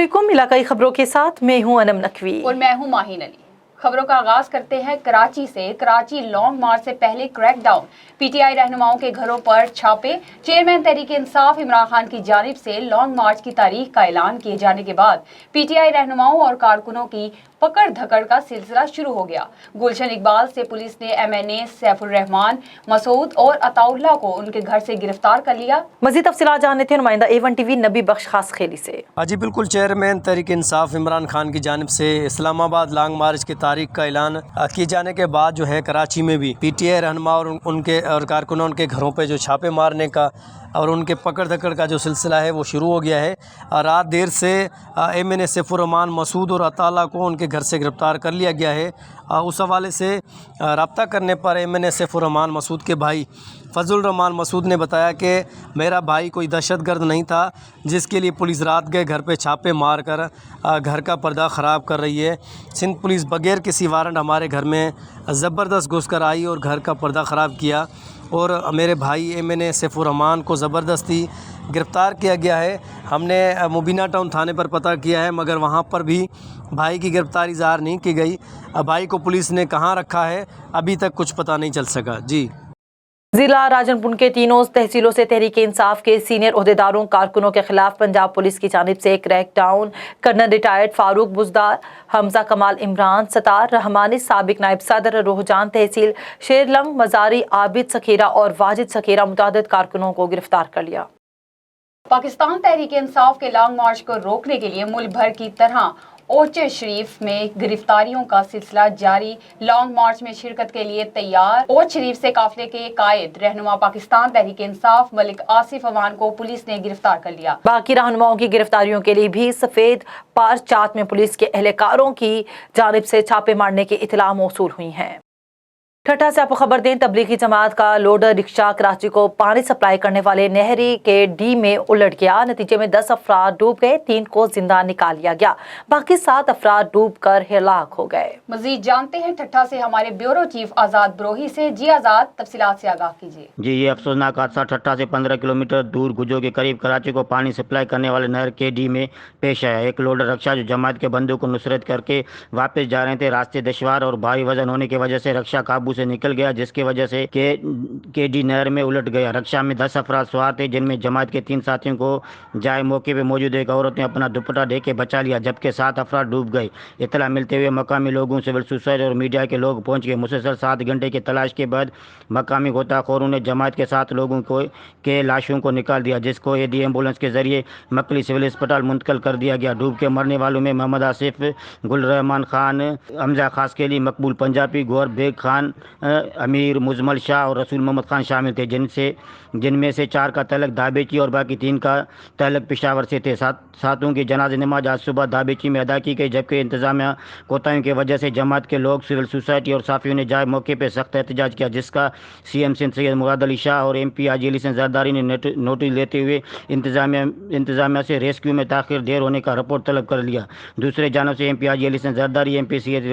अस्सलामुअलैकुम। इलाकाई खबरों के साथ मैं हूं अनम नकवी और मैं हूं माहिन अली। खबरों का आगाज करते हैं कराची से। कराची लॉन्ग मार्च से पहले क्रैकडाउन, पीटीआई रहनुमाओं के घरों पर छापे। चेयरमैन तहरीक इंसाफ इमरान खान की जानिब से लॉन्ग मार्च की तारीख का ऐलान किए जाने के बाद पीटीआई रहनुमाओं और कारकुनों की पकड़ धकड़ का सिलसिला शुरू हो गया। गुलशन इकबाल से पुलिस ने एमएनए सैफुर रहमान, मसूद और अताउल्लाह को उनके घर से गिरफ्तार कर लिया। मजीद तफसीलात जानने थे नुमाइंदा A1 TV नबी बख्श खास खेली से। जी बिल्कुल, चेयरमैन तहरीक इंसाफ इमरान खान की जानिब से इस्लामाबाद लॉन्ग मार्च की तारीख का ऐलान किए जाने के बाद जो है कराची में भी पीटीआई रहनुमा और उनके कारकुनों उनके घरों पे जो छापे मारने का और उनके पकड़ धकड़ का जो सिलसिला है वो शुरू हो गया है। रात देर से एमएनए सैफुर रहमान, मसूद और अताला को उनके घर से गिरफ़्तार कर लिया गया है। उस हवाले से रब्ता करने पर एमएनए सैफुर रहमान मसूद के भाई फजल रहमान मसूद ने बताया कि मेरा भाई कोई दहशतगर्द नहीं था जिसके लिए पुलिस रात गए घर पे छापे मार कर घर का पर्दा ख़राब कर रही है। सिंध पुलिस बगैर किसी वारंट हमारे घर में ज़बरदस्त घुस कर आई और घर का पर्दा ख़राब किया और मेरे भाई एमएनए सैफुर रहमान को ज़बरदस्ती गिरफ़्तार किया गया है। हमने मुबीना टाउन थाने पर पता किया है मगर वहाँ पर भी भाई की गिरफ़्तारी ज़ाहिर नहीं की गई। भाई को पुलिस ने कहाँ रखा है अभी तक कुछ पता नहीं चल सका। जी, जिला राजनपुर के तीनों तहसीलों से तहरीक इंसाफ के सीनियर ओहदेदारों कारकुनों के खिलाफ पंजाब पुलिस की जानिब से crackdown. Colonel retired Farooq Buzdar, Hamza Kamal, Imran Sattar Rahmani, साबिक नायब सदर रोहजान तहसील, शेरलंग मजारी, आबिद सखेरा और वाजिद सखेरा मुतादिद कारकुनों को गिरफ्तार कर लिया। पाकिस्तान तहरीक इंसाफ के लॉन्ग मार्च को रोकने के लिए मुल्क भर की तरह ओचे शरीफ में गिरफ्तारियों का सिलसिला जारी। लॉन्ग मार्च में शिरकत के लिए तैयार ओच शरीफ से काफिले के कायद रहनुमा पाकिस्तान तहरीक इंसाफ मलिक आसिफ अवान को पुलिस ने गिरफ्तार कर लिया। बाकी रहनुमाओं की गिरफ्तारियों के लिए भी सफेद पार चाट में पुलिस के एहलकारों की जानिब से छापे मारने की इत्तला मौसूल हुई हैं। ठट्ठा से आपको खबर दें, तबलीगी जमात का लोडर रिक्शा कराची को पानी सप्लाई करने वाले नहरी के डी में उलट गया। नतीजे में 10 अफराद डूब गए, 3 को जिंदा निकाल लिया गया, बाकी 7 अफराद डूब कर हलाक हो गए। मजीद जानते हैं ठट्ठा से हमारे ब्यूरो चीफ आजाद ब्रोही से। जी आजाद, तफसीलात से आगाह कीजिए। जी, ये अफसोसनाक हादसा ठट्ठा से 15 किलोमीटर दूर गुजो के करीब कराची को पानी सप्लाई करने वाले नहर के डी में पेश आया। एक लोडर रक्षा जो जमात के बंदों को नुसरत करके वापस जा रहे थे, रास्ते दुश्वार और भारी वजन होने की वजह से रक्षा काबू से निकल गया, जिसकी वजह से के डी नहर में उलट गया। रक्षा में 10 अफराद सवार थे जिनमें जमात के 3 साथियों को जाए मौके पर मौजूद एक औरत ने अपना दुपट्टा ढक के बचा लिया, जबकि 7 अफराद डूब गए। इतला मिलते हुए मकामी लोगों, सिविल सोसाइटी और मीडिया के लोग पहुंच गए। मुसलसल 7 घंटे की तलाश के बाद मकामी गोताखोरों ने जमात के 7 लोगों के लाशों को निकाल दिया, जिसको एडी एम्बुलेंस के जरिए मकली सिविल अस्पताल मुंतकिल कर दिया गया। डूब के मरने वालों में मोहम्मद आसिफ, गुल रहमान खान, हमजा खास के लिए, मकबूल पंजाबी, गौर बेग खान, अमीर मुजमल शाह और रसूल मोहम्मद खान शामिल थे, जिनमें से 4 का तलक दाबेची और बाकी 3 का तलक पेशावर से थे। सातों की जनाज़ नमाज आज सुबह दाबेची में अदा की गई, जबकि इंतजामिया कोताहियों की वजह से जमात के लोग, सिविल सोसाइटी और साफियों ने जाए मौके पर सख्त एहतजाज किया, जिसका CM सिंध सैयद मुराद अली शाह और MP हाजी अली हसन जरदारी ने नोटिस लेते हुए इंतजामिया से रेस्क्यू में ताखिर देर होने का रिपोर्ट तलब कर लिया। दूसरे जानब से MP हाजी अली हसन जरदारी, MP सैयद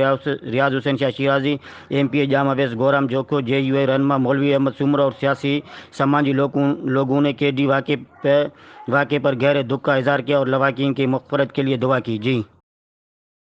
रियाज हुसैन शाह शिराजी, MP जामा वेस गोराम जोखो, JUA रहनुमा मौलवी अहमद सुमरा और सियासी समाजी लोगों ने के डी वाक़े पर गहरे दुख का इजहार किया और लवाकिन की मग़फ़िरत के लिए दुआ की। जी,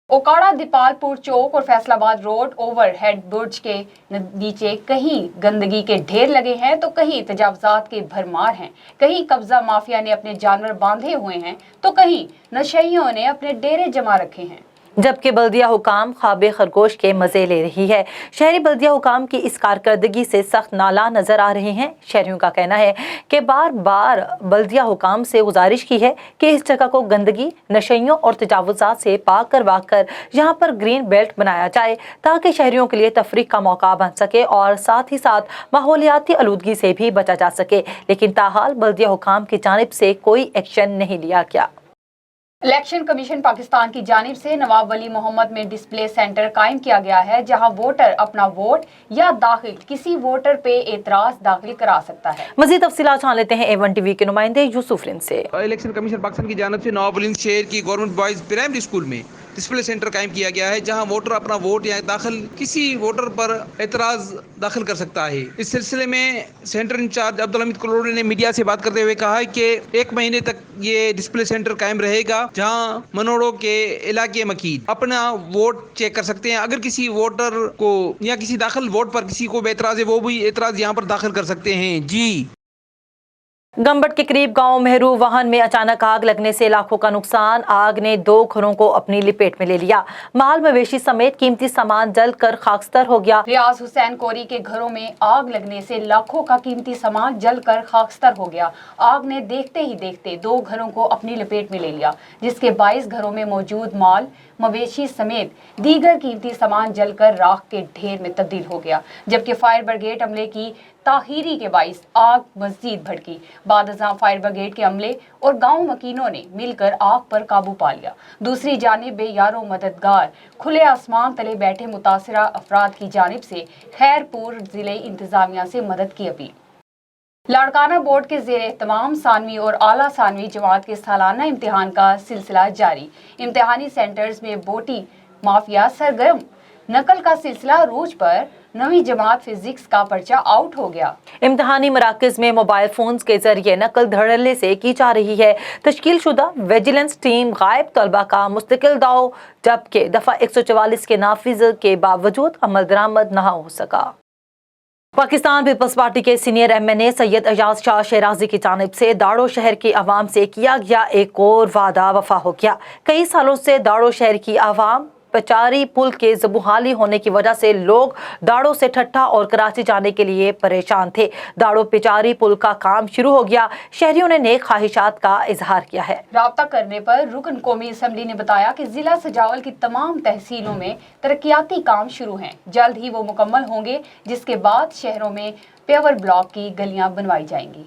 ओकाड़ा, दीपालपुर चौक और फैसलाबाद रोड ओवरहेड ब्रिज के नीचे कहीं गंदगी के ढेर लगे हैं तो कहीं तजावजात के भरमार हैं। कहीं कब्जा माफिया ने अपने जानवर बांधे हुए हैं तो कहीं नशइयों ने अपने डेरे जमा रखे हैं, जबकि बल्दिया हुकाम ख्वाबे खरगोश के मजे ले रही है। शहरी बल्दिया हुकाम की इस कारकर्दगी से सख्त नाला नजर आ रहे हैं। शहरियों का कहना है कि बार बार बल्दिया हुकाम से गुजारिश की है कि इस जगह को गंदगी, नशइयों और तजावुजात से पाक करवा कर यहाँ पर ग्रीन बेल्ट बनाया जाए ताकि शहरियों के लिए तफरीक का मौका बन सके और साथ ही साथ माहौलियाती आलूदगी से भी बचा जा सके। लेकिन ताहाल बल्दिया हुकाम की जानिब से कोई एक्शन नहीं लिया गया। इलेक्शन कमीशन पाकिस्तान की जानिब से नवाब वली मोहम्मद में डिस्प्ले सेंटर कायम किया गया है, जहां वोटर अपना वोट या दाखिल किसी वोटर पे एतराज दाखिल करा सकता है। मज़ीद तफसीलात जान लेते हैं A1 TV के नुमाइंदे यूसुफ रिन से। इलेक्शन कमीशन पाकिस्तान की जानिब से नवाब वली शहर की गवर्नमेंट बॉयज प्राइमरी स्कूल में ڈسپلے سینٹر قائم کیا گیا ہے جہاں ووٹر اپنا ووٹ یا داخل کسی ووٹر پر اعتراض داخل کر سکتا ہے۔ اس سلسلے میں سینٹر انچارج عبدالحمید کلوڑی نے میڈیا سے بات کرتے ہوئے کہا کہ 1 مہینے تک یہ ڈسپلے سینٹر قائم رہے گا جہاں منوڑوں کے علاقے مقید اپنا ووٹ چیک کر سکتے ہیں۔ اگر کسی ووٹر کو یا کسی داخل ووٹ پر کسی کو بھی اعتراض ہے وہ بھی اعتراض یہاں پر داخل کر سکتے ہیں۔ جی گمبٹ کے قریب گاؤں مہرو واہن میں اچانک آگ لگنے سے لاکھوں کا نقصان، آگ نے 2 گھروں کو اپنی لپیٹ میں لے لیا، مال مویشی سمیت قیمتی سامان جل کر خاکستر ہو گیا۔ ریاض حسین کوری کے گھروں میں آگ لگنے سے لاکھوں کا قیمتی سامان جل کر خاکستر ہو گیا۔ آگ نے دیکھتے ہی دیکھتے 2 گھروں کو اپنی لپیٹ میں لے لیا، جس کے باعث گھروں میں موجود مال مویشی سمیت دیگر قیمتی سامان جل کر راکھ کے ڈھیر میں تبدیل ہو گیا، جبکہ فائر بریگیڈ عملے کی تاخیری کے باعث آگ مزید بھڑکی۔ بعد ازاں فائر بریگیڈ کے عملے اور گاؤں مکینوں نے مل کر آگ پر قابو پا لیا۔ دوسری جانب بے یارو مددگار کھلے آسمان تلے بیٹھے متاثرہ افراد کی جانب سے خیر پور ضلع انتظامیہ سے مدد کی اپیل۔ لاڑکانہ بورڈ کے زیر اہتمام ثانوی اور اعلیٰ ثانوی جماعت کے سالانہ امتحان کا سلسلہ جاری، امتحانی سینٹرز میں بوٹی مافیا سرگرم، نقل کا سلسلہ عروج پر 9ویں جماعت فزکس کا پرچہ آؤٹ ہو گیا۔ امتحانی مراکز میں موبائل فونز کے ذریعے نقل دھڑلے سے کی جا رہی ہے، تشکیل شدہ ویجیلنس ٹیم غائب طلبہ کا مستقل داؤ، جبکہ دفعہ 144 کے نافذ کے باوجود عمل درآمد نہ ہو سکا۔ پاکستان پیپلز پارٹی کے سینئر MNA سید ایاز شاہ شیرازی کی جانب سے داڑو شہر کی عوام سے کیا گیا ایک اور وعدہ وفا ہو گیا۔ کئی سالوں سے داڑو شہر کی عوام پچاری پل کے زبوحالی ہونے کی وجہ سے لوگ داڑو سے ٹھٹھا اور کراچی جانے کے لیے پریشان تھے۔ داڑو پچاری پل کا کام شروع ہو گیا، شہریوں نے نیک خواہشات کا اظہار کیا ہے۔ رابطہ کرنے پر رکن قومی اسمبلی نے بتایا کہ ضلع سجاول کی تمام تحصیلوں میں ترقیاتی کام شروع ہیں، جلد ہی وہ مکمل ہوں گے، جس کے بعد شہروں میں پیور بلاک کی گلیاں بنوائی جائیں گی۔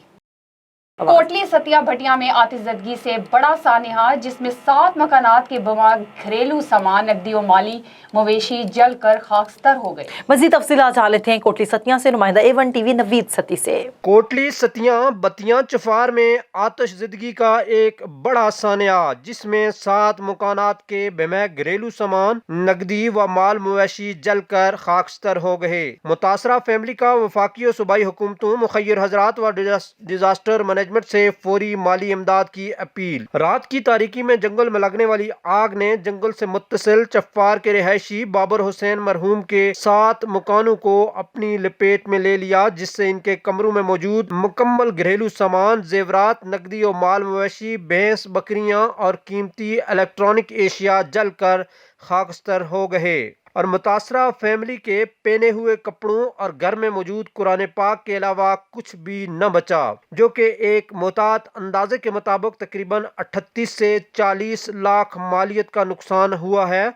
کوٹلی ستیہ بھٹیا میں آتش زدگی سے بڑا سانحہ، جس میں 7 مکانات کے بما گھریلو سامان، نقدی و مالی مویشی جل کر خاکستر ہو گئے۔ مزید تفصیلات جان لیتے ہیں کوٹلی ستیاں سے نمائندہ A1 TV نوید ستی سے۔ کوٹلی ستیاں بتیاں چفار میں آتش زدگی کا ایک بڑا سانحہ، جس میں 7 مکانات کے بما گھریلو سامان، نقدی و مال مویشی جل کر خاکستر ہو گئے۔ متاثرہ فیملی کا وفاقی و صوبائی حکومتوں، مخیر حضرات و ڈیزاسٹر مینجمنٹ سے فوری مالی امداد کی اپیل۔ رات کی تاریکی میں جنگل میں لگنے والی آگ نے جنگل سے متصل چفار کے رہائشی بابر حسین مرحوم کے 7 مکانوں کو اپنی لپیٹ میں لے لیا، جس سے ان کے کمروں میں موجود مکمل گھریلو سامان، زیورات، نقدی و مال مویشی، بھینس بکریاں اور قیمتی الیکٹرانک اشیاء جل کر خاکستر ہو گئے، اور متاثرہ فیملی کے پہنے ہوئے کپڑوں اور گھر میں موجود قرآن پاک کے علاوہ کچھ بھی نہ بچا، جو کہ ایک محتاط اندازے کے مطابق تقریباً 38 سے 40 لاکھ مالیت کا نقصان ہوا ہے۔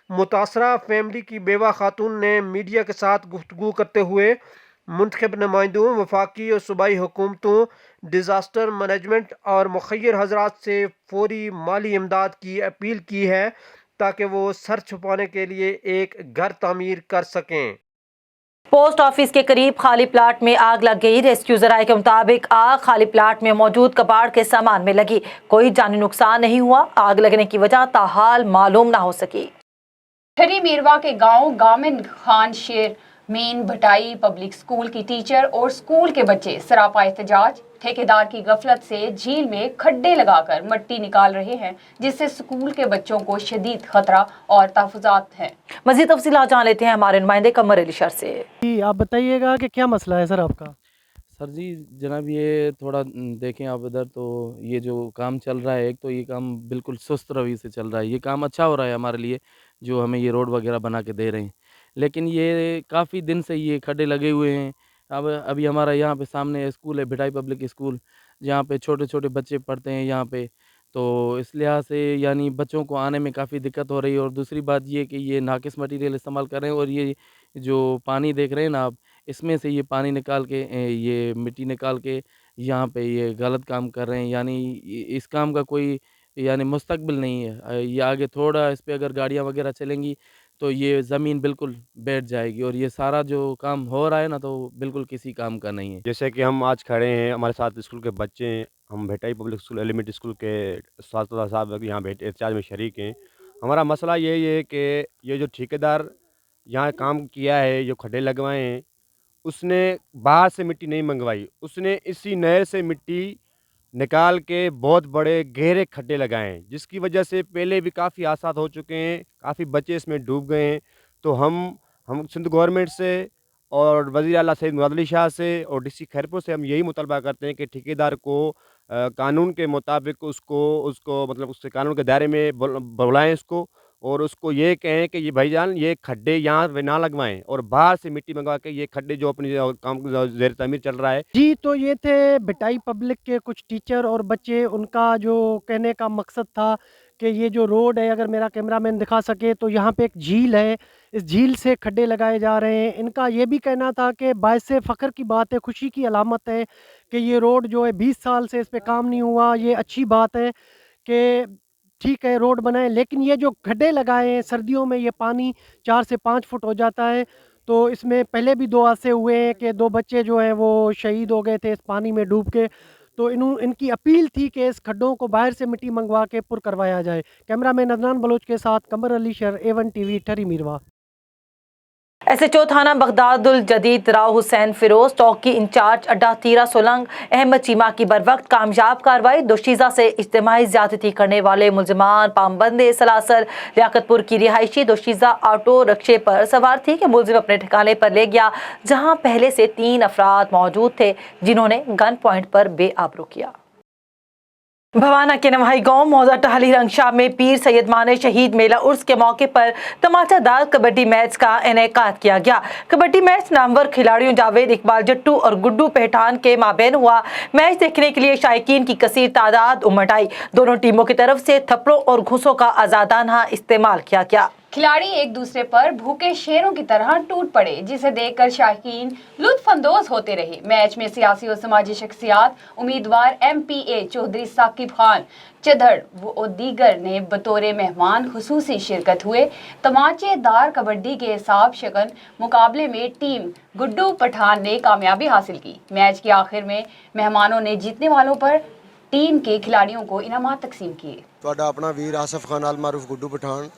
متاثرہ فیملی کی بیوہ خاتون نے میڈیا کے ساتھ گفتگو کرتے ہوئے منتخب نمائندوں، وفاقی اور صوبائی حکومتوں، ڈیزاسٹر مینجمنٹ اور مخیر حضرات سے فوری مالی امداد کی اپیل کی ہے، تاکہ وہ سر چھپانے کے لیے ایک گھر تعمیر کر سکیں۔ پوسٹ آفس کے قریب خالی پلاٹ میں آگ لگ گئی، ریسکیو ذرائع کے مطابق آگ خالی پلاٹ میں موجود کباڑ کے سامان میں لگی، کوئی جانی نقصان نہیں ہوا، آگ لگنے کی وجہ تاحال معلوم نہ ہو سکی۔ ٹھری میروا کے گاؤں گامن خان شیر مین بھٹائی پبلک سکول کی ٹیچر اور سکول کے بچے سراپا احتجاج، ٹھیکیدار کی غفلت سے جھیل میں کھڈے لگا کر مٹی نکال رہے ہیں، جس سے سکول کے بچوں کو شدید خطرہ اور تحفظات ہیں۔ مزید تفصیلات جان لیتے ہیں ہمارے نمائندے قمر علی شر سے۔ جی آپ بتائیے گا کہ کیا مسئلہ ہے سر آپ کا؟ سر جی جناب یہ تھوڑا دیکھیں آپ ادھر، تو یہ جو کام چل رہا ہے، ایک تو یہ کام بالکل سست روی سے چل رہا ہے، یہ کام اچھا ہو رہا ہے ہمارے لیے جو ہمیں یہ روڈ وغیرہ بنا کے دے رہے ہیں، لیکن یہ کافی دن سے یہ کھڈے لگے ہوئے ہیں۔ ابھی ہمارا یہاں پہ سامنے اسکول ہے بھٹائی پبلک اسکول، جہاں پہ چھوٹے چھوٹے بچے پڑھتے ہیں یہاں پہ، تو اس لحاظ سے یعنی بچوں کو آنے میں کافی دقت ہو رہی ہے، اور دوسری بات یہ کہ یہ ناقص مٹیریل استعمال کر رہے ہیں، اور یہ جو پانی دیکھ رہے ہیں نا آپ، اس میں سے یہ پانی نکال کے یہ مٹی نکال کے یہاں پہ یہ غلط کام کر رہے ہیں، یعنی اس کام کا کوئی یعنی مستقبل نہیں ہے۔ یہ آگے تھوڑا اس پہ اگر گاڑیاں وغیرہ چلیں گی تو یہ زمین بالکل بیٹھ جائے گی، اور یہ سارا جو کام ہو رہا ہے نا تو بالکل کسی کام کا نہیں ہے۔ جیسے کہ ہم آج کھڑے ہیں، ہمارے ساتھ اسکول کے بچے ہیں، ہم Bhittai public school element school کے اساتذہ صاحب یہاں احتجاج میں شریک ہیں۔ हमारा मसला यही है कि ये जो ठेकेदार यहाँ काम किया है, जो खड्डे लगवाए हैं, उसने बाहर से मिट्टी नहीं मंगवाई, उसने इसी नहर से मिट्टी निकाल के बहुत बड़े गहरे खड्डे लगाए हैं, जिसकी वजह से पहले भी काफ़ी हादसा हो चुके हैं, काफ़ी बच्चे इसमें डूब गए हैं। तो हम सिंध गवर्नमेंट से और वज़ीर आला सैयद मुराद अली शाह से और डीसी खैरपुर से हम यही मुतालबा करते हैं कि ठेकेदार को कानून के मुताबिक उसको मतलब उसके कानून के दायरे में बुलाएं इसको, और उसको ये कहें कि ये भाईजान ये खड्डे यहाँ पे ना लगवाएं और बाहर से मिट्टी मंगवा के ये खड्डे जो अपनी काम ज़ेर तमीर चल रहा है। जी, तो ये थे बिटाई पब्लिक के कुछ टीचर और बच्चे। उनका जो कहने का मकसद था कि ये जो रोड है, अगर मेरा कैमरामैन दिखा सके तो यहाँ पे एक झील है, इस झील से खड्डे लगाए जा रहे हैं। इनका ये भी कहना था कि बाइसे फ़ख्र की बात है, खुशी की अलामत है कि ये रोड जो है 20 साल से इस पे काम नहीं हुआ। ये अच्छी बात है कि ठीक है रोड बनाए, लेकिन ये जो खड्डे लगाए हैं सर्दियों में ये पानी 4 से 5 फुट हो जाता है। तो इसमें पहले भी 2 हादसे हुए हैं कि 2 बच्चे जो हैं वो शहीद हो गए थे इस पानी में डूब के। तो इनकी अपील थी कि इस खड्डों को बाहर से मिट्टी मंगवा के पुर करवाया जाए। कैमरामैन अदनान बलोच के साथ कमर Ali sir, A1 TV, ठरी मीरवा। SHO थाना बगदादुल जदीद राव हुसैन फिरोज, चौकी इंचार्ज अड्डा तीरा सोलंग अहमद चीमा की बरवक्त कामयाब कार्रवाई। दोशीज़ा से इज्तिमाई ज़्यादती करने वाले मुलजमान पामबंद सलासल लियाकतपुर की रिहायशी दोशीज़ा ऑटो रिक्शे पर सवार थी कि मुलजिम अपने ठिकाने पर ले गया, जहां पहले से 3 अफराद मौजूद थे जिन्होंने गन पॉइंट पर बेआबरू किया। भवाना के नवाही गांव मौजा टहली रंगशाह में पीर सैयद माने शहीद मेला उर्स के मौके पर तमाचादार कबड्डी मैच का इनेकाद किया गया। कबड्डी मैच नामवर खिलाड़ियों जावेद इकबाल जट्टू और गुड्डू पहठान के माबेन हुआ। मैच देखने के लिए शायकीन की कसीर तादाद उमड़ आई। दोनों टीमों की तरफ से थप्पड़ों और घूंसों का आजादाना इस्तेमाल किया गया। खिलाड़ी एक दूसरे पर भूखे शेरों की तरह टूट पड़े, जिसे देखकर शायकीन लुत्फानंदोज होते रहे। मैच में सियासी और समाजी शख्सियात, उम्मीदवार MPA चौधरी साकिब खान चदड़ और दीगर ने बतौर मेहमान खुसूसी शिरकत हुए। तमाचेदार कबड्डी के हिसाब शकन मुकाबले में टीम गुड्डू पठान ने कामयाबी हासिल की। मैच के आखिर में मेहमानों ने जीतने वालों पर टीम के खिलाड़ियों को इनामात तकसीम किए। ਤੁਹਾਡਾ ਆਪਣਾ ਵੀਰ ਆਸਫ ਖਾਨ ਅਲ ਮਾਰੂਫ ਗੁੱਡੂ ਪਠਾਨ,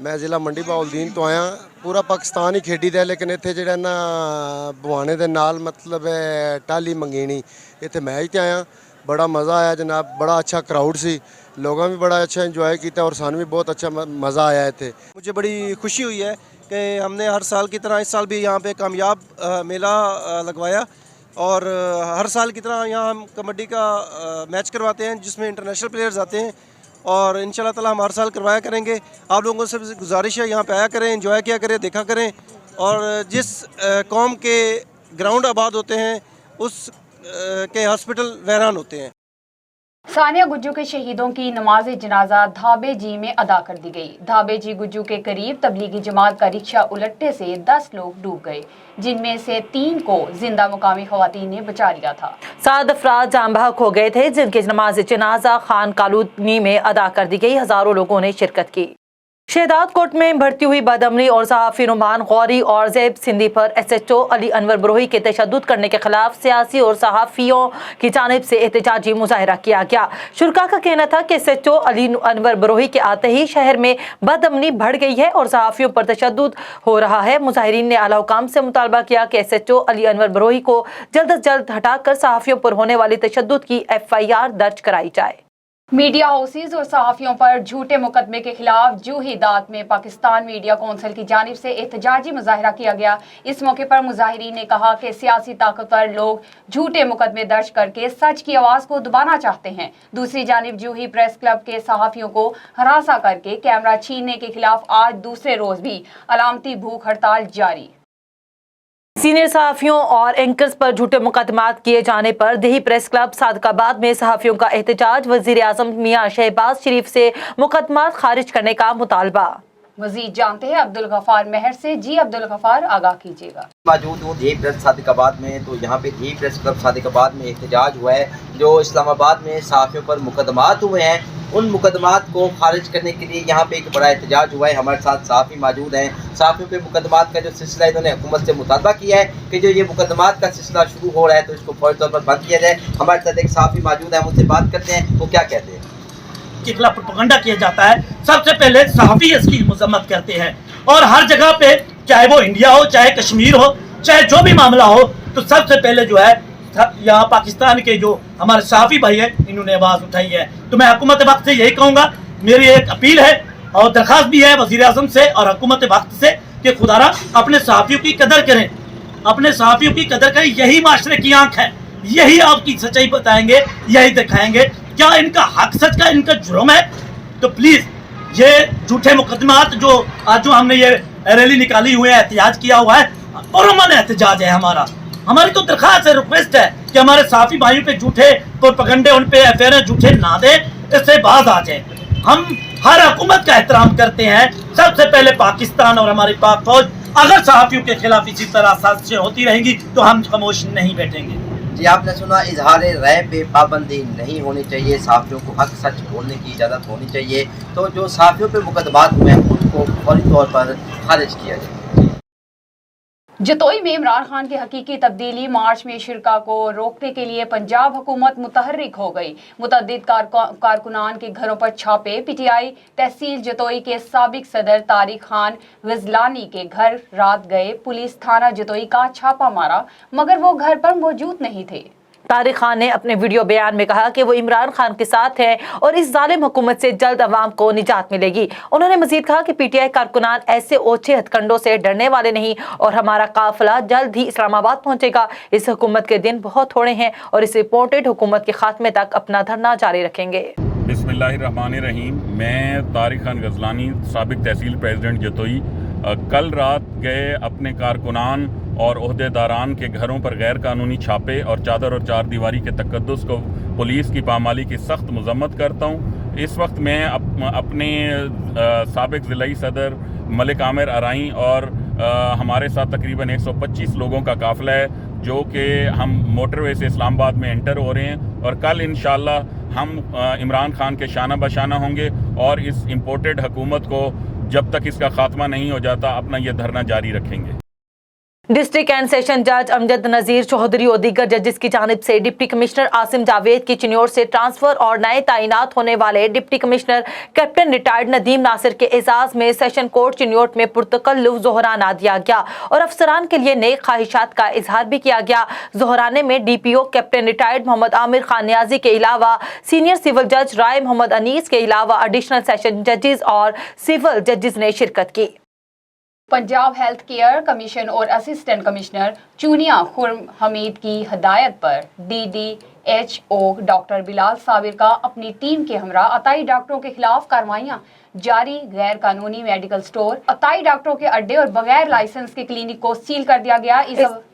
ਮੈਂ ਜ਼ਿਲ੍ਹਾ ਮੰਡੀ ਬਾਉਲਦੀਨ ਤੋਂ ਆਇਆ। ਪੂਰਾ ਪਾਕਿਸਤਾਨ ਹੀ ਖੇਡੀ ਦਾ, ਲੇਕਿਨ ਇੱਥੇ ਜਿਹੜਾ ਨਾ ਬਵਾਣੇ ਦੇ ਨਾਲ ਮਤਲਬ ਟਾਲੀ ਮੰਗੀਣੀ ਇੱਥੇ ਮੈਚ ਤੇ ਆਇਆ। बड़ा मज़ा आया जनाब, बड़ा अच्छा क्राउड सी, लोगों भी बड़ा अच्छा एंजॉय किया और सानू भी बहुत अच्छा मज़ा आया थे। मुझे बड़ी खुशी हुई है कि हमने हर साल की तरह इस साल भी यहाँ पे कामयाब मेला लगवाया और हर साल की तरह यहाँ हम कबड्डी का मैच करवाते हैं जिसमें इंटरनेशनल प्लेयर्स आते हैं और इंशाल्लाह ताला हम हर साल करवाया करेंगे। आप लोगों से गुजारिश है यहाँ पे आया करें, एंजॉय किया करें, देखा करें और जिस कौम के ग्राउंड आबाद होते हैं उस के हॉस्पिटल वैरान होते हैं। सानिया गुज्जू के शहीदों की नमाज जनाजा धाबे जी में अदा कर दी गई। धाबे जी गुज्जू के करीब तबलीगी जमात का रिक्शा उलटने से 10 लोग डूब गए, जिनमें से 3 को जिंदा मुकामी खवातीन ने बचा लिया था। 7 अफराद जान बहक हो गए थे, जिनकी नमाज जनाजा खान कॉलोनी में अदा कर दी गई। हजारों लोगों ने शिरकत की। शहदाद कोट में बढ़ती हुई बदअमनी और सहाफ़ी नुमान गौरी और ज़ैब सिंधी पर SHO अली अनवर बरोही के तशद्दुद करने के खिलाफ सियासी और सहाफ़ियों की जानिब से एहतजाजी मुजाहरा किया गया। शुरका का कहना था कि SHO अली अनवर बरोही के आते ही शहर में बदअमनी बढ़ गई है और सहाफ़ियों पर तशद्दुद हो रहा है। मुजाहिरीन ने आला हुकाम से मुतालबा किया कि SHO अली अनवर बरोही को जल्द अज जल्द हटाकर सहाफ़ियों पर होने वाली तशद्दुद की FIR दर्ज कराई जाए। मीडिया हाउसेज और सहाफ़ियों पर झूठे मुकदमे के खिलाफ जूही दात में पाकिस्तान मीडिया कौंसिल की जानिब से एहतजाजी मुजाहरा किया गया। इस मौके पर मुजाहिरीन ने कहा कि सियासी ताकतवर लोग झूठे मुकदमे दर्ज करके सच की आवाज़ को दबाना चाहते हैं। दूसरी जानिब जूही प्रेस क्लब के सहाफ़ियों को हरासा करके कैमरा छीनने के खिलाफ आज दूसरे रोज़ भी अलामती भूख हड़ताल जारी। सीनियर सहाफ़ियों और एंकर्स पर झूठे मुकदमात किए जाने पर दिल्ली प्रेस क्लब सादकाबाद में सहाफ़ियों का एहतजाज। वज़ीर आज़म मियां शहबाज शरीफ से मुकदमात खारिज करने का मुतालबा। मज़ीद जानते हैं अब्दुल गफ़ार मेहर से। जी अब्दुल गफ़ार, आगाह कीजिएगा। मौजूद हूँ दी प्रेस सादिकाबाद में, तो यहाँ पे दी प्रेस क्लब सादिकाबाद में एहतजाज हुआ है। जो इस्लामाबाद में सहाफ़ियों पर मुकदमात हुए हैं, उन मुकदमात को खारिज करने के लिए यहाँ पे एक बड़ा एहतजाज हुआ है। हमारे साथ सहाफ़ी मौजूद हैं। सहाफ़ियों पे मुकदमात का जो सिलसिला इन्होंने हुकूमत से मुतालबा किया है कि जो ये मुकदमात का सिलसिला शुरू हो रहा है तो इसको फौरी तौर पर बंद किया जाए। हमारे साथ एक सहाफ़ी मौजूद है, हम उनसे बात करते हैं वो क्या कहते हैं। के खिलाफ प्रोपेगेंडा किया जाता है, सबसे पहले सहाफ़ी इसकी मजम्मत करते हैं। और हर जगह पे, चाहे वो इंडिया हो, चाहे कश्मीर हो, चाहे जो भी मामला हो, तो सबसे पहले जो है यहाँ पाकिस्तान के जो हमारे सहाफ़ी भाई है, इन्होंने आवाज़ उठाई है। तो मैं हुकूमत वक्त से यही कहूँगा, मेरी एक अपील है और दरख्वास्त भी है वज़ीर आज़म से और हुकूमत वक्त से कि खुदारा अपने सहाफ़ियों की कदर करें, अपने सहाफ़ियों की कदर करें। यही माशरे की आँख है, यही आपकी सच्चाई बताएंगे, यही दिखाएंगे क्या इनका हक सच का इनका जुर्म है। तो प्लीज़ ये झूठे मुकदमात जो आज जो हमने ये रैली निकाली हुई है, एहतजाज किया हुआ है, पुरअमन एहतजाज है हमारी तो दरख्वास्त है, रिक्वेस्ट है कि हमारे साथी भाइयों पे झूठे प्रोपेगेंडे, उन पे एफआईआर झूठे ना दे, इससे बाज आ जाए। हम हर हुकूमत का एहतराम करते हैं, सबसे पहले पाकिस्तान और हमारी पाक फौज। अगर सहाफ़ियों के खिलाफ इसी तरह साजिशें होती रहेंगी तो हम खामोश नहीं बैठेंगे। जी, आपने सुना, इजहार राय पे पाबंदी नहीं होनी चाहिए, सहाफ़ियों को हक सच बोलने की इजाज़त होनी चाहिए। तो जो सहाफ़ियों पे मुकदमात हुए हैं उनको फौरी तौर पर खारिज किया जाए। जतोई में इमरान खान की हकीकी तब्दीली मार्च में शिरका को रोकने के लिए पंजाब हुकूमत मुतहर्रिक हो गई। मुतअद्दिद कारकुनान के घरों पर छापे। पीटीआई तहसील जतोई के साबिक सदर तारिक खान गजलानी के घर रात गए। पुलिस थाना जतोई का छापा मारा मगर वो घर पर मौजूद नहीं थे। तारिक खान ने अपने वीडियो बयान में कहा कि वो इमरान खान के साथ हैं और इस जालिम हुकूमत से जल्द अवाम को निजात मिलेगी। उन्होंने मजीद कहा कि पीटीआई कारकुनान ऐसे ओछे हथकंडों से डरने वाले नहीं और हमारा काफिला जल्द ही इस्लामाबाद पहुंचेगा। इस हुकूमत के दिन बहुत थोड़े हैं और इस रिपोर्टेड हुकूमत के खात्मे तक अपना धरना जारी रखेंगे। बिस्मिल्लाहिर्रहमानिर्रहीम। मैं तारिक खान गजलानी, साबिक तहसील प्रेसिडेंट जतोई, कल रात गए अपने कारकुनान और ओहदेदारान के घरों पर गैर कानूनी छापे और चादर और चार दीवारी के तकद्दुस को पुलिस की पामाली की सख्त मजम्मत करता हूँ। इस वक्त मैं अपने साबिक ज़िलाई सदर मलिक आमिर अराई और हमारे साथ तकरीबन 125 लोगों का काफ़िला है जो कि हम मोटरवे से इस्लामाबाद में एंटर हो रहे हैं और कल इंशाअल्लाह हम इमरान खान के शाना बशाना होंगे और इस इम्पोर्टेड हुकूमत को जब तक इसका खात्मा नहीं हो जाता अपना ये धरना जारी रखेंगे। डिस्ट्रिक्ट एंड सेशन जज अमजद नज़ीर चौधरी और दीगर जजेस की जानिब से डिप्टी कमिश्नर आसिम जावेद की चिन्योर से ट्रांसफर और नए तैनात होने वाले deputy commissioner captain retired Nadeem Nasir के एजाज में सेशन कोर्ट चिन्योर में पुरतकल्लुफ़ ज़ोहराना दिया गया और अफसरान के लिए नई ख्वाहिशात का इजहार भी किया गया। ज़ोहराने में DPO captain retired Mohammad Amir Khan Niazi के अलावा सीनियर सिविल जज राय मोहम्मद अनीस के अलावा एडिशनल सेशन जजेस और सिविल जजेस ने शिरकत की। पंजाब हेल्थ केयर कमीशन और असिस्टेंट कमिश्नर चूनिया खुर्म हमीद की हदायत पर DDHO डॉक्टर बिलाल साबिर का अपनी टीम के हमरा अताई डॉक्टरों के खिलाफ कार्रवाइयां जारी। गैर कानूनी मेडिकल स्टोर, अताई डॉक्टरों के अड्डे और बगैर लाइसेंस के क्लिनिक को सील कर दिया गया।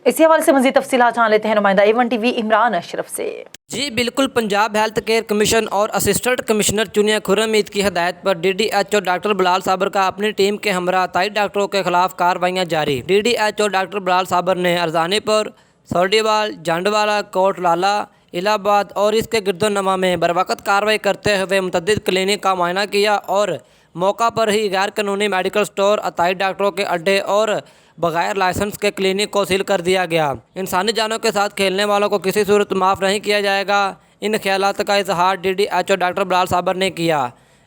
इसी हवाले से मज़ीद तफसीलात जान लेते हैं नुमाइंदा A1 TV इमरान अशरफ से। जी बिल्कुल, पंजाब हेल्थ केयर कमीशन और असिस्टेंट कमिश्नर चुनिया खुर्रमीद की हदायत पर DDHO डॉक्टर बिलाल साबर का अपनी टीम के हमरा ताई डॉक्टरों के खिलाफ कार्रवाइयाँ जारी। DDHO डॉक्टर बिलाल साबर ने अरजानीपुर, सरडीवाल, जांडवाला, कोट लाला, इलाहाबाद और इसके गिरदोनवा में बरवक़्त कार्रवाई करते हुए मुतअद्दिद क्लिनिक का मुआयना किया और मौका पर ही गैर कानूनी मेडिकल स्टोर, अताई डॉक्टरों के अड्डे और बगैर लाइसेंस के क्लिनिक को सील कर दिया गया। इंसानी जानों के साथ खेलने वालों को किसी सूरत माफ़ नहीं किया जाएगा। इन ख्यालात का इजहार DDHO डॉक्टर बिलाल साबर ने किया।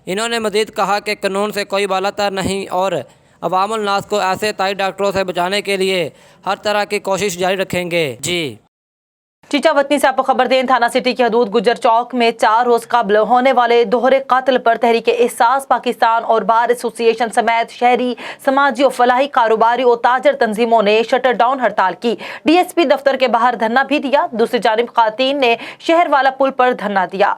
इन्होंने मज़ीद कहा कि कानून से कोई बालातर नहीं और अवामुल नास को ऐसे ताई डॉक्टरों से बचाने के लिए हर तरह की कोशिश जारी रखेंगे। जी चीचा वतनी से आपको खबर दें, थाना सिटी की हदूद गुजर चौक में 4 रोज कबल होने वाले दोहरे कातिल पर तहरीक एहसास पाकिस्तान और बार एसोसिएशन समेत शहरी समाजी और फलाही कारोबारी और ताजर तंजीमों ने शटर डाउन हड़ताल की। DSP दफ्तर के बाहर धरना भी दिया। दूसरी जानिब खातीन ने शहर वाला पुल पर धरना दिया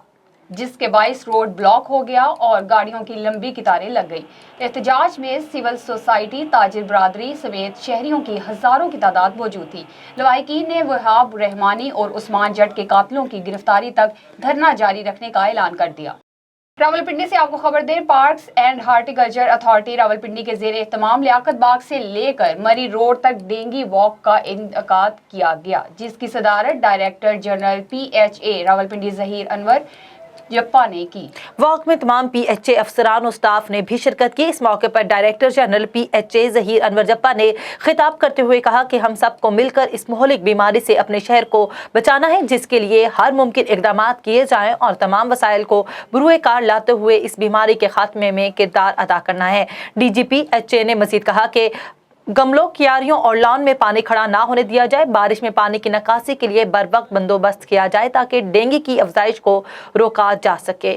जिसके बाइस रोड ब्लॉक हो गया और गाड़ियों की लंबी कतारें लग गई। एहतजाज में सिविल सोसाइटी, ताजिर बरादरी समेत शहरियों की हजारों की तादाद मौजूद थी। लवाहिकीन ने वहाब रहमानी और उस्मान जट के कातिलों की गिरफ्तारी तक धरना जारी रखने का ऐलान कर दिया। रावलपिंडी से आपको खबर दें, parks and horticulture authority Rawalpindi के ज़ेर एहतमाम लियाकत बाग से लेकर मरी रोड तक डेंगी वॉक का इनेकाद किया गया जिसकी सदारत director general PHA Rawalpindi Zaheer Anwar Jappa ने की। वॉक में तमाम PHA अफसरान और स्टाफ ने भी शिरकत की। इस मौके पर director general PHA Zaheer Anwar Jappa ने खिताब करते हुए कहा कि हम सबको मिलकर इस मोहलिक बीमारी से अपने शहर को बचाना है, जिसके लिए हर मुमकिन इकदाम किए जाएं और तमाम वसाइल को बरूए कार लाते हुए इस बीमारी के खात्मे में किरदार अदा करना है। DGP HA ने मजीद कहा कि गमलों, क्यारियों और लॉन में पानी खड़ा ना होने दिया जाए। बारिश में पानी की निकासी के लिए बर वक्त बंदोबस्त किया जाए ताकि डेंगू की अफजाइश को रोका जा सके।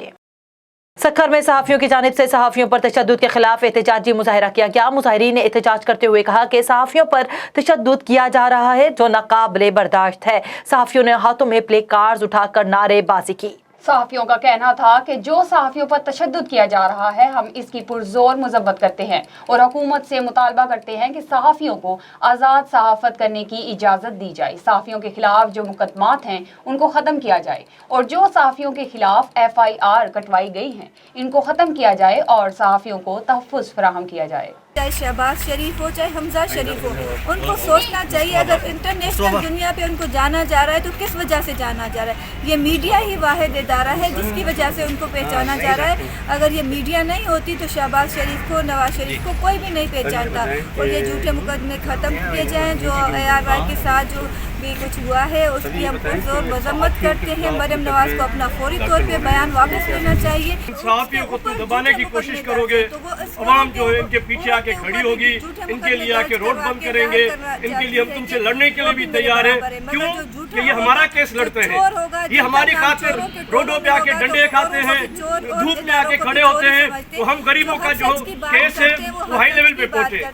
सक्खर में सहाफ़ियों की जानिब से सहाफ़ियों पर तशद्दुद के खिलाफ एहतजाजी मुजाहिरा किया गया। मुजाहिरीन ने एहतजाज करते हुए कहा कि सहाफ़ियों पर तशद्दुद किया जा रहा है जो नाकाबिले बर्दाश्त है। सहाफ़ियों ने हाथों में प्ले कार्ड्स उठाकर नारेबाजी की। सहाफ़ियों का कहना था कि जो सहाफ़ियों पर तशद्दुद किया जा रहा है, हम इसकी पुरजोर मज़म्मत करते हैं और हुकूमत से मुतालबा करते हैं कि सहाफ़ियों को आज़ाद सहाफ़त करने की इजाज़त दी जाए। सहाफ़ियों के खिलाफ जो मुकदमात हैं उनको ख़त्म किया जाए और जो सहाफ़ियों के खिलाफ FIR कटवाई गई हैं इनको ख़त्म किया जाए और सहाफ़ियों को तहफ़्फ़ुज़ फराहम किया जाए। चाहे शहबाज शरीफ हो चाहे हमजा शरीफ हो, उनको सोचना चाहिए अगर इंटरनेशनल दुनिया पे उनको जाना जा रहा है तो किस वजह से जाना जा रहा है। ये मीडिया ही वाहिद इदारा है जिसकी वजह से उनको पहचाना जा रहा है। अगर ये मीडिया नहीं होती तो शहबाज शरीफ को, नवाज शरीफ को कोई भी नहीं पहचानता। और ये झूठे मुकदमे ख़त्म किए जाएँ। जो ARY के साथ जो भी कुछ हुआ है उसकी हम पुरजोर मजम्मत करते हैं। मरियम नवाज को अपना फौरी तौर पे बयान वापस लेना चाहिए। सहाफ़ियों को तुम दबाने की कोशिश करोगे, अवाम जो है इनके पीछे आके खड़ी होगी, इनके लिए आके रोड बंद करेंगे, इनके लिए हम तुमसे लड़ने के लिए भी तैयार हैं। क्यों कि ये हमारा केस लड़ते हैं, ये हमारी खातिर रोडों पे आके डंडे खाते हैं, धूप में आके खड़े होते हैं। तो हम गरीबों का जो केस है वो हाई लेवल पे पहुंचे।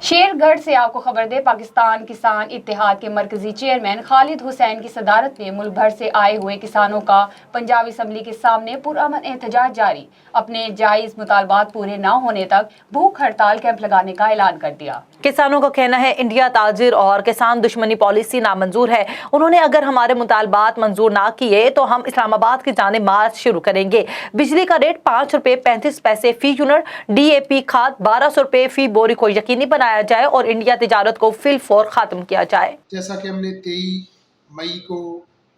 शेरगढ़ से आपको खबर दे, पाकिस्तान किसान इत्तेहाद के मरकजी चेयरमैन खालिद हुसैन की सदारत में मुल्क भर से आए हुए किसानों का पंजाब असम्बली के सामने पुरअमन एहतजाज जारी। अपने जायज़ मुतालबात पूरे न होने तक भूख हड़ताल कैंप लगाने का ऐलान कर दिया। किसानों का कहना है इंडिया ताजिर और किसान दुश्मनी पॉलिसी नामंजूर है। उन्होंने अगर हमारे मुतालबात मंजूर ना किए तो हम इस्लामाबाद की जानिब मार्च शुरू करेंगे। बिजली का रेट 5 रुपये 35 पैसे फी यूनिट, DAP खाद 1200 रुपये फी बोरी को यकीनी बनाया जाए और इंडिया तिजारत को फिलफौर खात्म किया जाए। जैसा कि हमने 23 मई को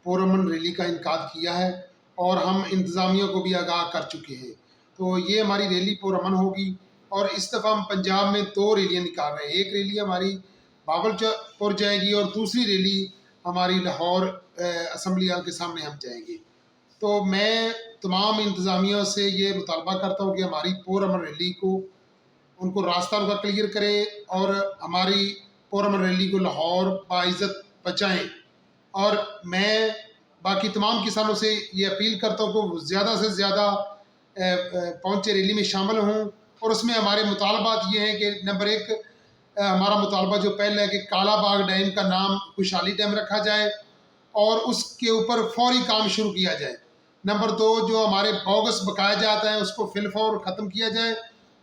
पुरअमन रैली का इनकाद किया है और हम इंतज़ामिया को भी आगाह कर चुके हैं, तो ये हमारी रैली पुरअमन होगी। और इस दफ़ा हम पंजाब में 2 रैलियाँ निकाल रहे हैं। एक रैली हमारी बावलपुर जाएगी और दूसरी रैली हमारी लाहौर असम्बली के सामने हम जाएंगे। तो मैं तमाम इंतज़ामिया से ये मुतालबा करता हूँ कि हमारी पुरअमन रैली को उनको रास्ता उनका क्लियर करें और हमारी पुरअमन रैली को लाहौर बाइज़्ज़त पहुँचाएँ। और मैं बाकी तमाम किसानों से ये अपील करता हूँ कि ज़्यादा से ज़्यादा पहुँचे रैली में शामिल हों। और उसमें हमारे मुतालबात ये हैं कि नंबर 1 हमारा मुतालबा जो पहले है कि काला बाग डैम का नाम खुशहाली डैम रखा जाए और उसके ऊपर फौरी काम शुरू किया जाए। नंबर 2 जो हमारे बोगस बकाया जाता है उसको फिलफौर ख़त्म किया जाए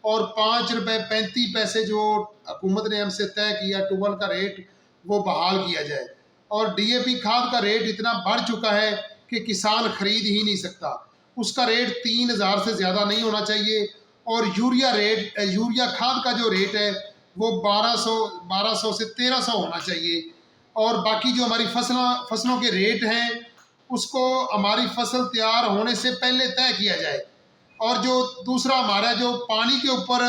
और 5 रुपये 35 पैसे जो हुकूमत ने हमसे तय किया ट्यूबवेल का रेट वो बहाल किया जाए। और DAP खाद का रेट इतना बढ़ चुका है कि किसान ख़रीद ही नहीं सकता। उसका रेट 3000 से ज़्यादा नहीं होना चाहिए। और यूरिया खाद का जो रेट है वो 1200 से 1300 होना चाहिए। और बाकी जो हमारी फसलों के रेट हैं उसको हमारी फसल तैयार होने से पहले तय किया जाए। और जो दूसरा हमारा जो पानी के ऊपर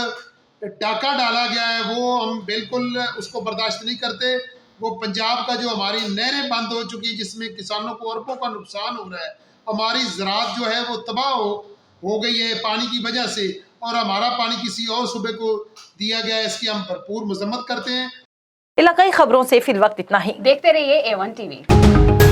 डाका डाला गया है वो हम बिल्कुल उसको बर्दाश्त नहीं करते। वो पंजाब का जो हमारी नहरें बंद हो चुकी है जिसमें किसानों को अरबों का नुकसान हो रहा है, हमारी ज़राअत जो है वो तबाह हो गई है पानी की वजह से, और हमारा पानी किसी और सूबे को दिया गया है, इसकी हम भरपूर मजम्मत करते हैं। इलाकाई खबरों से फिल वक्त इतना ही। देखते रहिए A1 TV।